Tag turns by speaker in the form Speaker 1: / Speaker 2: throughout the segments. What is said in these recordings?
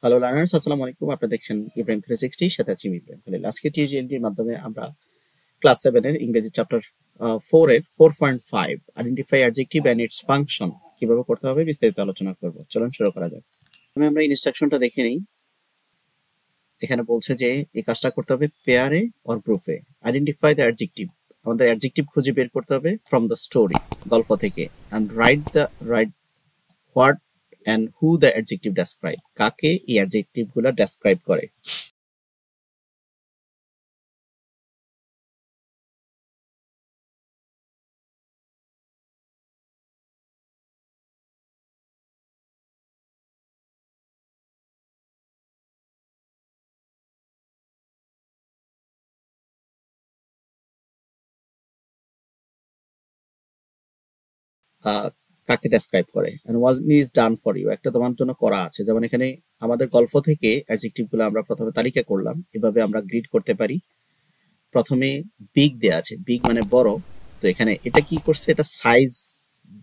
Speaker 1: Hello learners, আসসালামু আলাইকুম। আপনারা দেখছেন ইব্রাহিম 360, সাথে আছি আমি ইব্রাহিম খলিল। আজকে টিজিএলটির মাধ্যমে আমরা ক্লাস 7 এর ইংরেজি চ্যাপ্টার 4 এর 4.5 identify adjective and its function কিভাবে করতে হবে বিস্তারিত আলোচনা করব। চলুন শুরু করা যাক। আমরা ইনস্ট্রাকশনটা দেখে নিই। এখানে বলছে যে এই কাজটা করতে হবে পেয়ারে অর গ্রুপে। আইডেন্টিফাই দ্য অ্যাডজেক্টিভ, আমাদের অ্যাডজেক্টিভ খুঁজে বের করতে হবে ফ্রম দ্য স্টোরি, গল্প থেকে, and write what and who the adjective describe, কাকে এই অ্যাডজেক্টিভ গুলা ডেসক্রাইব করে। আহ, কাকে ডেসক্রাইব করে, and was is done for you, একটা তোমার জন্য করা আছে। যেমন এখানে আমাদের গল্প থেকে অ্যাডজেক্টিভ গুলো আমরা প্রথমে তালিকা করলাম, এভাবে আমরা গ্রিড করতে পারি। প্রথমে বিগ দেয়া আছে, বিগ মানে বড়। তো এখানে এটা কি করছে, এটা সাইজ,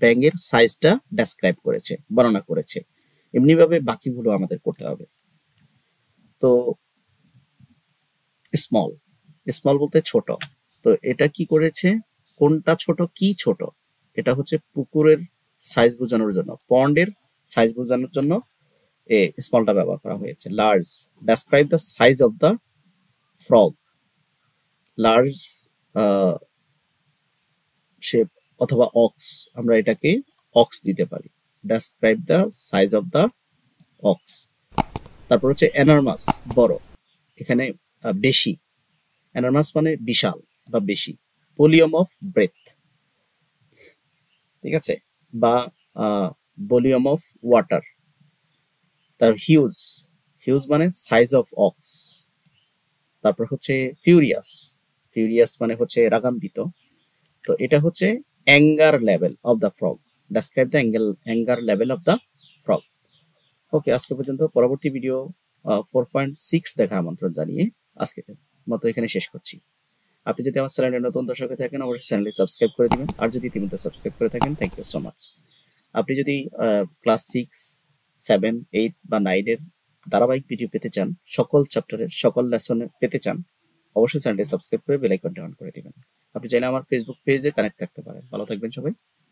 Speaker 1: ব্যাঙের সাইজটা ডেসক্রাইব করেছে, বর্ণনা করেছে। এমনি ভাবে বাকিগুলো আমাদের করতে হবে। তো স্মল, স্মল বলতে ছোট। তো এটা কি করেছে, কোনটা ছোট কি ছোট, এটা হচ্ছে পুকুরের সাইজ বোঝানোর জন্য, পন্ডের সাইজ বোঝানোর জন্য স্মলটা ব্যবহার করা হয়েছে। Large, describe the size of the frog. Large sheep অথবা অক্স, আমরা এটাকে অক্স দিতে পারি। Describe the size of the ox. তারপর হচ্ছে এনর্মাস, বড়, এখানে বেশি। এনর্মাস মানে বিশাল বা বেশি। ভলিউম অফ ব্রেথ, ঠিক আছে, বা ভলিউম অফ ওয়াটার। তার হিউজ, হিউজ মানে সাইজ অফ অক্স। তারপর হচ্ছে ফিউরিয়াস, ফিউরিয়াস মানে হচ্ছে রাগান্বিত। তো এটা হচ্ছে anger level of the frog, describe the anger level of the frog. Okay, আজকে পর্যন্ত। পরবর্তী ভিডিও 4.6 দেখার আমন্ত্রণ জানিয়ে আজকে মতো এখানে শেষ করছি। আপনি যদি আমার চ্যানেলে নতুন দর্শক হয়ে থাকেন, অবশ্যই চ্যানেলটি সাবস্ক্রাইব করে দিবেন। আর যদি ইতিমধ্যে সাবস্ক্রাইব করে থাকেন, থ্যাংক ইউ সো মাচ। আপনি যদি ক্লাস 6, 7, 8 বা 9 এর ধারাবাহিক ভিডিও পেতে চান, সকল চ্যাপ্টারের সকল লেসনের পেতে চান, অবশ্যই চ্যানেলটি সাবস্ক্রাইব করে বেল আইকনটি অন করে দিবেন। আপনি চাইলে আমার ফেসবুক পেজে কানেক্ট থাকতে পারেন। ভালো থাকবেন সবাই।